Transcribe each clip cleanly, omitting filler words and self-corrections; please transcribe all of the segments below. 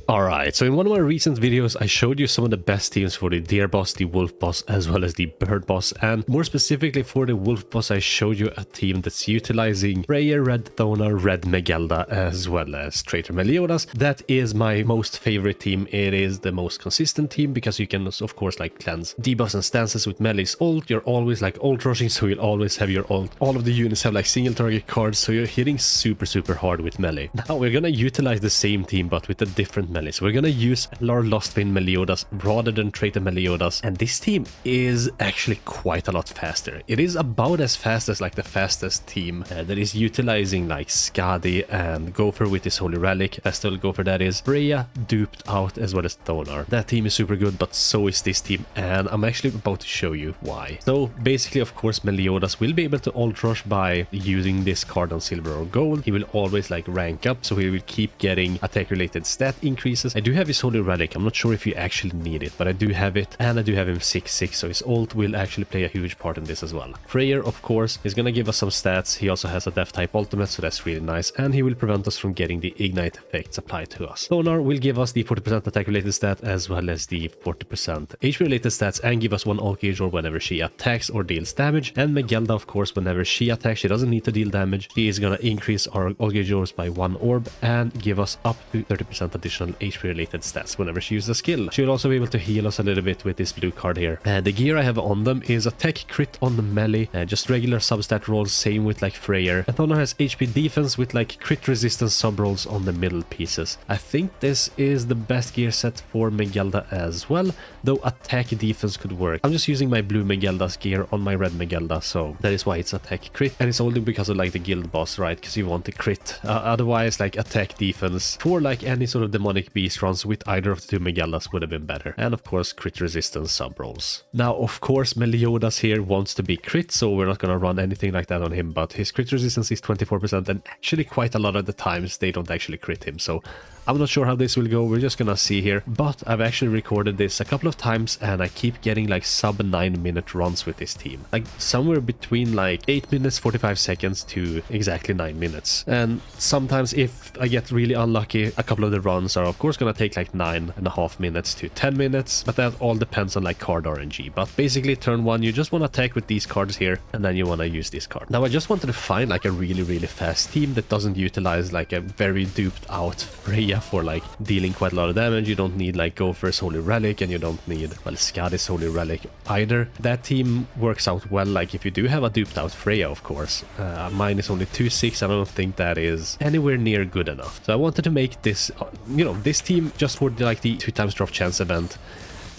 Alright, so in one of my recent videos I showed you some of the best teams for the deer boss, the wolf boss, as well as the bird boss, and more specifically for the wolf boss I showed you a team that's utilizing Freya, Red Thona, Red Megelda, as well as Traitor Meliodas. That is my most favorite team. It is the most consistent team because you can of course like cleanse debuffs and stances with Melee's ult. You're always like ult rushing, so you'll always have your ult. All of the units have like single target cards, so you're hitting super hard with melee. Now we're gonna utilize the same team but with a different melee. So we're gonna use Lar Lostvein Meliodas rather than Traitor Meliodas, and this team is actually quite a lot faster. It is about as fast as like the fastest team that is utilizing like Skadi and Gopher with his Holy Relic. Festival Gopher, that is. Freya duped out as well as Thonar. That team is super good, but so is this team, and I'm actually about to show you why. So basically, of course, Meliodas will be able to ult rush by using this card on silver or gold. He will always like rank up, so he will keep getting attack related stat increases. I do have his Holy Relic. I'm not sure if you actually need it, but I do have it, and I do have him 6/6, so his ult will actually play a huge part in this as well. Freyr, of course, is gonna give us some stats. He also has a death type ultimate, so that's really nice, and he will prevent us from getting the ignite effects applied to us. Thonar will give us the 40% attack related stat as well as the 40% HP related stats, and give us one ult gauge or whenever she attacks or deals damage. And Megelda, of course, whenever she attacks, she doesn't need to deal damage. She is gonna increase our ult gauge ores by 1 orb and give us up to 30% additional HP related stats whenever she uses a skill. She'll also be able to heal us a little bit with this blue card here. The gear I have on them is attack crit on the melee, just regular substat rolls, same with like Freyr. And Thonar has HP defense with like crit resistance sub rolls on the middle pieces. I think this is the best gear set for Megelda as well, though attack defense could work. I'm just using my blue Megelda's gear on my red Megelda, so that is why it's attack crit, and it's only because of like the guild boss, right? Because you want the crit. Otherwise, like attack defense for like any sort of demonic beast runs with either of the two Megeldas would have been better. And of course, crit resistance sub rolls. Now, of course, Meliodas here wants to be crit, so we're not gonna run anything like that on him, but his crit resistance is 24%, and actually quite a lot of the times they don't actually crit him, so I'm not sure how this will go. We're just gonna see here, but I've actually recorded this a couple of times and I keep getting like sub 9-minute runs with this team, like somewhere between like 8 minutes 45 seconds to exactly 9 minutes. And sometimes if I get really unlucky, a couple of the runs are of course gonna take like 9.5 minutes to 10 minutes, but that all depends on like card RNG. But basically turn 1 you just want to attack with these cards here, and then you want to use this card. Now I just wanted to find like a really fast team that doesn't utilize like a very duped out Freya for like dealing quite a lot of damage. You don't need like Gopher's Holy Relic, and you don't need, well, Skadi's Holy Relic either. That team works out well like if you do have a duped out Freya, of course. Mine is only 2/6. I don't think that is anywhere near good enough. So I wanted to make this, this team just for like the 2x drop chance event,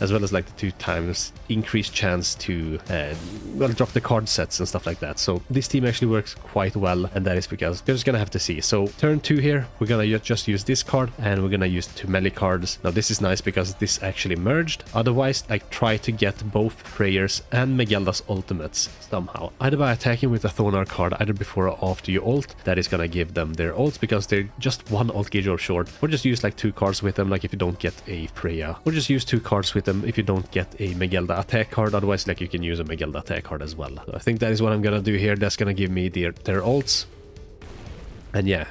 as well as like the 2x increased chance to drop the card sets and stuff like that. So this team actually works quite well, and that is because you're just gonna have to see. So turn 2 here, we're gonna just use this card, and we're gonna use 2 melee cards. Now this is nice because this actually merged. Otherwise, like try to get both Freyr's and Megelda's ultimates somehow, either by attacking with a Thonar card either before or after you ult. That is gonna give them their ults because they're just 1 ult gauge or short, or just use like 2 cards with them, like if you don't get a Freya, or just use 2 cards with them if you don't get a Megelda attack card. Otherwise, like you can use a Megelda attack card as well. So I think that is what I'm gonna do here. That's gonna give me their ults, and yeah.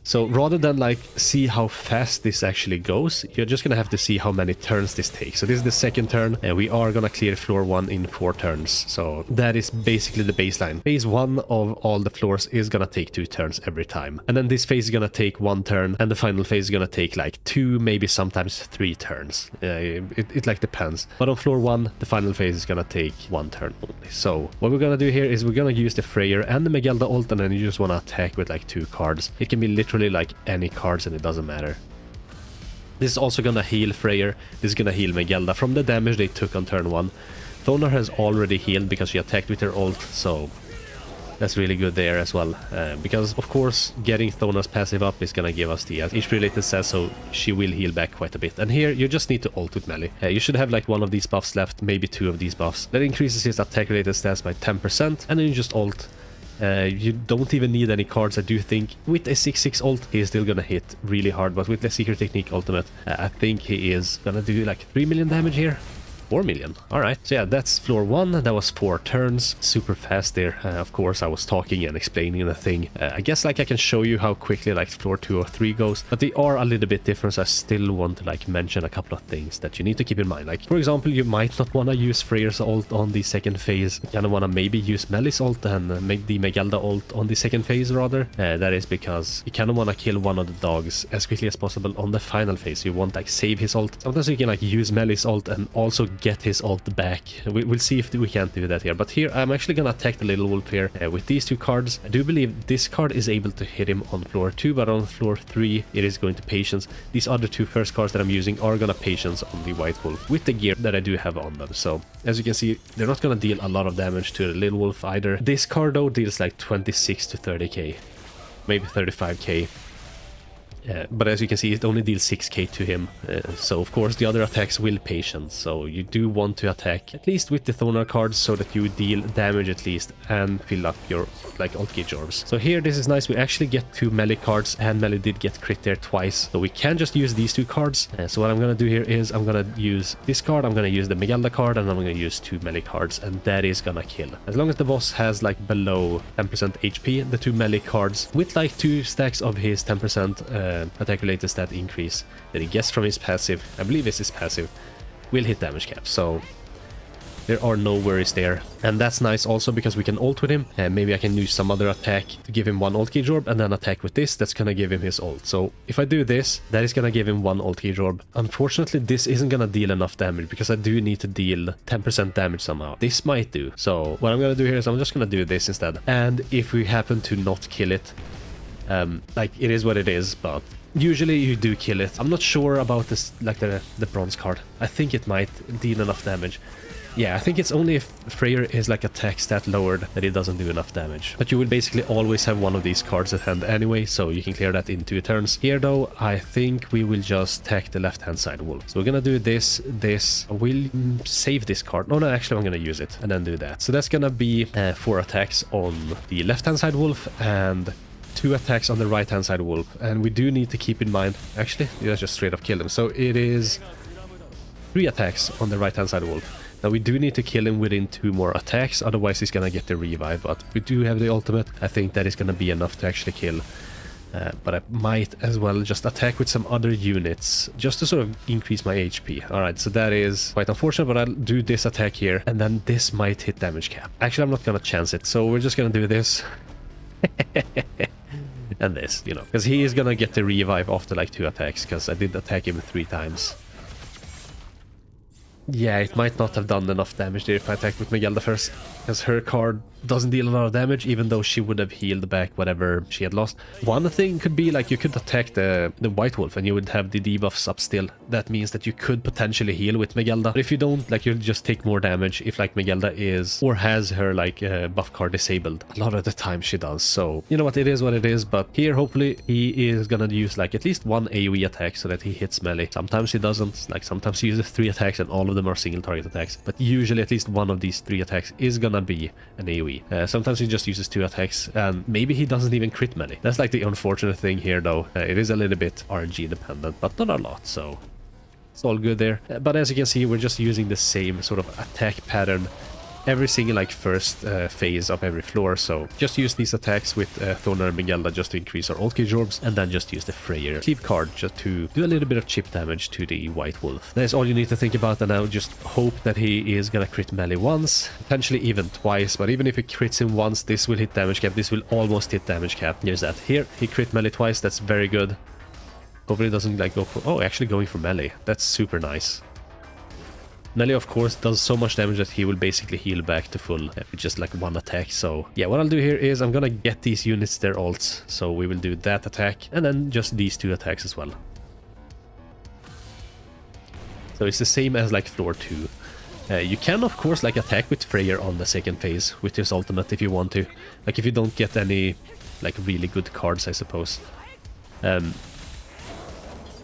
So rather than like see how fast this actually goes, you're just gonna have to see how many turns this takes. So this is the second turn, and we are gonna clear floor 1 in 4 turns. So that is basically the baseline. Phase 1 of all the floors is gonna take 2 turns every time. And then this phase is gonna take 1 turn, and the final phase is gonna take like 2, maybe sometimes 3 turns. It like depends. But on floor 1, the final phase is gonna take 1 turn only. So what we're gonna do here is we're gonna use the Freyr and the Megelda ult, and then you just wanna attack with like 2 cards. It can be literally like any cards, and it doesn't matter. This is also gonna heal Freyr. This is gonna heal Megelda from the damage they took on turn 1. Thonar has already healed because she attacked with her ult, so that's really good there as well. Because of course getting Thonar's passive up is gonna give us the HP related stats, so she will heal back quite a bit. And here you just need to ult with melee. You should have like 1 of these buffs left, maybe 2 of these buffs. That increases his attack related stats by 10%, and then you just ult. You don't even need any cards. I do think with a 6/6 ult he is still gonna hit really hard, but with the Secret Technique ultimate I think he is gonna do like 3 million damage here. 4 million. All right. So yeah, that's floor 1. That was 4 turns. Super fast there. Of course, I was talking and explaining the thing. I guess like I can show you how quickly like floor 2 or 3 goes, but they are a little bit different. So I still want to like mention a couple of things that you need to keep in mind. Like, for example, you might not want to use Freyr's ult on the second phase. You kind of want to maybe use Melly's ult and make the Megalda ult on the second phase rather. That is because you kind of want to kill one of the dogs as quickly as possible on the final phase. You want like save his ult. Sometimes you can like use Melly's ult and also get his ult back. We'll see if we can't do that here. But here I'm actually gonna attack the little wolf here with these 2 cards. I do believe this card is able to hit him on floor 2, but on floor 3 it is going to patience. These other 2 first cards that I'm using are gonna patience on the white wolf with the gear that I do have on them. So as you can see, they're not gonna deal a lot of damage to the little wolf either. This card though deals like 26 to 30k, maybe 35k. But as you can see, it only deals 6k to him, so of course the other attacks will patience, so you do want to attack at least with the Thonar cards so that you deal damage at least and fill up your like ult gauge orbs. So here this is nice, we actually get 2 melee cards, and melee did get crit there twice, so we can just use these 2 cards. So what I'm gonna do here is I'm gonna use this card, I'm gonna use the Megalda card, and I'm gonna use 2 melee cards, and that is gonna kill. As long as the boss has like below 10% HP, the 2 melee cards with like 2 stacks of his 10% attack related stat increase that he gets from his passive, I believe this is passive, will hit damage cap. So there are no worries there, and that's nice also because we can ult with him, and maybe I can use some other attack to give him 1 ult gauge orb and then attack with this. That's gonna give him his ult. So if I do this, that is gonna give him 1 ult gauge orb. Unfortunately this isn't gonna deal enough damage because I do need to deal 10% damage somehow. This might do. So what I'm gonna do here is I'm just gonna do this instead, and if we happen to not kill it, like it is what it is, but usually you do kill it. I'm not sure about this, like the bronze card. I think it might deal enough damage. Yeah, I think it's only if Freyr is like attack stat lowered that it doesn't do enough damage. But you will basically always have one of these cards at hand anyway, so you can clear that in 2 turns. Here though, I think we will just attack the left hand side wolf. So we're gonna do this. We'll save this card. No, actually I'm gonna use it and then do that. So that's gonna be 4 attacks on the left hand side wolf and 2 attacks on the right hand side wolf. And we do need to keep in mind, actually, let's just straight up kill him. So it is 3 attacks on the right hand side wolf. Now we do need to kill him within 2 more attacks, otherwise he's gonna get the revive, but we do have the ultimate. I think that is gonna be enough to actually kill. But I might as well just attack with some other units, just to sort of increase my HP. Alright, so that is quite unfortunate, but I'll do this attack here, and then this might hit damage cap. Actually, I'm not gonna chance it, so we're just gonna do this. And this, you know, because he is gonna get the revive after like 2 attacks, because I did attack him 3 times. Yeah, it might not have done enough damage there if I attacked with Megalda first, because her card doesn't deal a lot of damage, even though she would have healed back whatever she had lost. One thing could be like you could attack the white wolf and you would have the debuffs up still. That means that you could potentially heal with Megalda. But if you don't, like, you'll just take more damage if like Megalda is or has her like buff card disabled. A lot of the time she does. So you know what, it is what it is. But here hopefully he is gonna use like at least 1 AoE attack so that he hits melee. Sometimes he doesn't. Like sometimes he uses 3 attacks and all of them are single target attacks. But usually at least one of these 3 attacks is gonna be an AoE. Sometimes he just uses 2 attacks and maybe he doesn't even crit many. That's like the unfortunate thing here though. It is a little bit RNG dependent, but not a lot, so it's all good there. But as you can see, we're just using the same sort of attack pattern every single like first phase of every floor. So just use these attacks with Thonar and Megalda just to increase our ult gauge orbs, and then just use the Freyr cleave card just to do a little bit of chip damage to the white wolf. That's all you need to think about, and now just hope that he is gonna crit melee once, potentially even twice. But even if he crits him once, this will hit damage cap. This will almost hit damage cap. Here's that. Here he crit melee twice. That's very good. Hopefully it doesn't like go for, oh, actually going for melee. That's super nice. Melee, of course, does so much damage that he will basically heal back to full with just like 1 attack. So yeah, what I'll do here is I'm gonna get these units their ults. So we will do that attack and then just these 2 attacks as well. So it's the same as like floor 2. You can of course like attack with Freyr on the second phase with his ultimate if you want to. Like if you don't get any like really good cards, I suppose.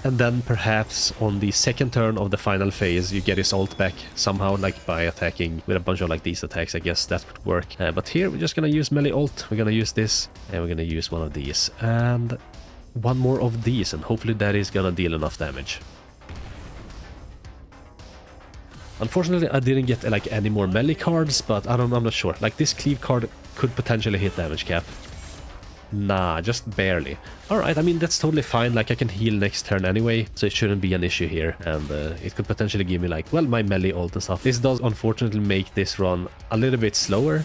And then perhaps on the second turn of the final phase, you get his ult back somehow, like by attacking with a bunch of like these attacks. I guess that would work. But here we're just gonna use melee ult. We're gonna use this, and we're gonna use one of these, and 1 more of these, and hopefully that is gonna deal enough damage. Unfortunately, I didn't get like any more melee cards, but I'm not sure. Like this cleave card could potentially hit damage cap. Nah, just barely. Alright, I mean, that's totally fine. Like, I can heal next turn anyway, so it shouldn't be an issue here. And it could potentially give me, like, well, my melee ult and stuff. This does, unfortunately, make this run a little bit slower.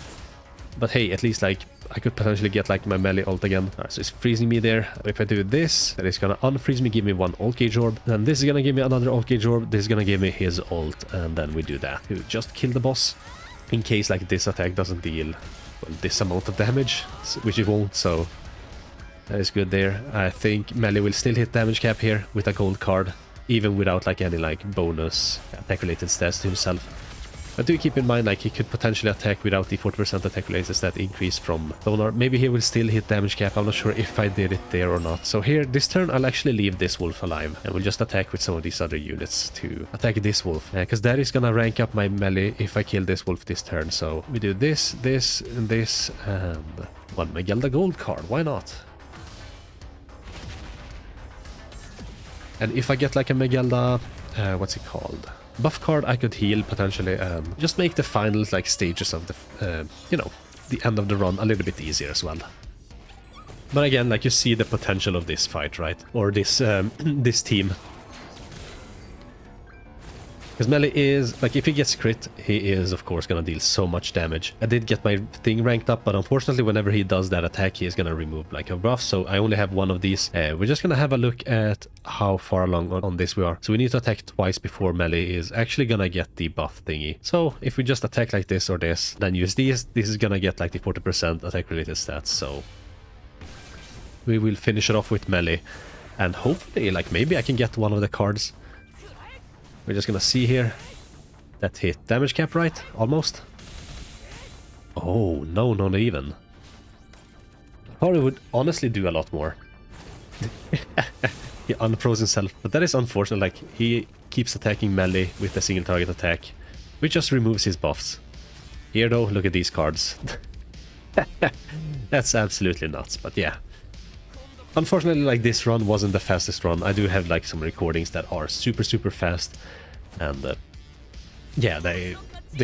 But hey, at least, like, I could potentially get, like, my melee ult again. Alright, so it's freezing me there. If I do this, that is gonna unfreeze me, give me one ult gauge orb. Then this is gonna give me another ult gauge orb. This is gonna give me his ult. And then we do that to just kill the boss. In case, like, this attack doesn't deal this amount of damage, which it won't, so that is good there. I think melee will still hit damage cap here with a gold card, even without like any like bonus attack related stats to himself. But do keep in mind, like, he could potentially attack without the 40% attack related stat increase from Thonar. Maybe he will still hit damage cap. I'm not sure if I did it there or not. So here, this turn, I'll actually leave this wolf alive, and we'll just attack with some of these other units to attack this wolf. Because that is gonna rank up my melee if I kill this wolf this turn. So we do this, this, and this, and one Megelda gold card. Why not? And if I get like a Megelda, what's it called? Buff card, I could heal potentially and just make the final like stages of the, you know, the end of the run a little bit easier as well. But again, like, you see the potential of this fight, right? Or this this team. Because melee is, like, if he gets crit, he is, of course, gonna deal so much damage. I did get my thing ranked up, but unfortunately, whenever he does that attack, he is gonna remove, like, a buff, so I only have one of these. We're just gonna have a look at how far along on this we are. So we need to attack twice before melee is actually gonna get the buff thingy. So if we just attack like this or this, then use these, this is gonna get, like, the 40% attack-related stats, so we will finish it off with melee. And hopefully, like, maybe I can get one of the cards. We're just gonna see here. That hit damage cap, right? Almost. Oh, no, not even. I thought it would honestly do a lot more. He unfroze himself, but that is unfortunate. Like, he keeps attacking melee with a single target attack, which just removes his buffs. Here though, look at these cards. That's absolutely nuts, but yeah. Unfortunately, like, this run wasn't the fastest run. I do have like some recordings that are super fast, and yeah, they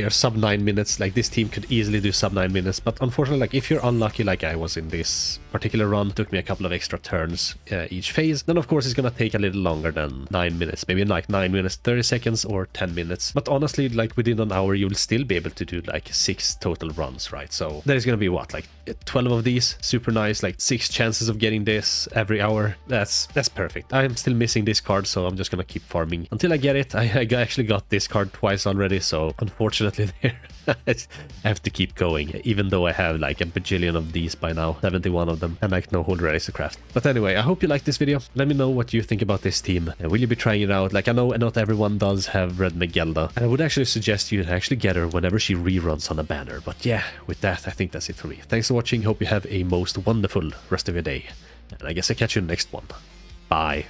are sub 9 minutes. Like, this team could easily do sub 9 minutes, but unfortunately, like, if you're unlucky like I was in this particular run, it took me a couple of extra turns each phase, then of course it's gonna take a little longer than 9 minutes, maybe like 9 minutes 30 seconds or 10 minutes. But honestly, like, within an hour you'll still be able to do like 6 total runs, right? So there's gonna be what, like 12 of these, super nice, like 6 chances of getting this every hour. That's perfect. I'm still missing this card, so I'm just gonna keep farming until I get it. I actually got this card twice already, so unfortunately there I have to keep going, even though I have like a bajillion of these by now, 71 of them, and like no whole race craft. But anyway, I hope you liked this video. Let me know what you think about this team. Will you be trying it out? Like, I know not everyone does have Red Megelda, and I would actually suggest you to actually get her whenever she reruns on a banner. But yeah, with that, I think that's it for me. Thanks for watching. Hope you have a most wonderful rest of your day, and I guess I'll catch you in the next one. Bye.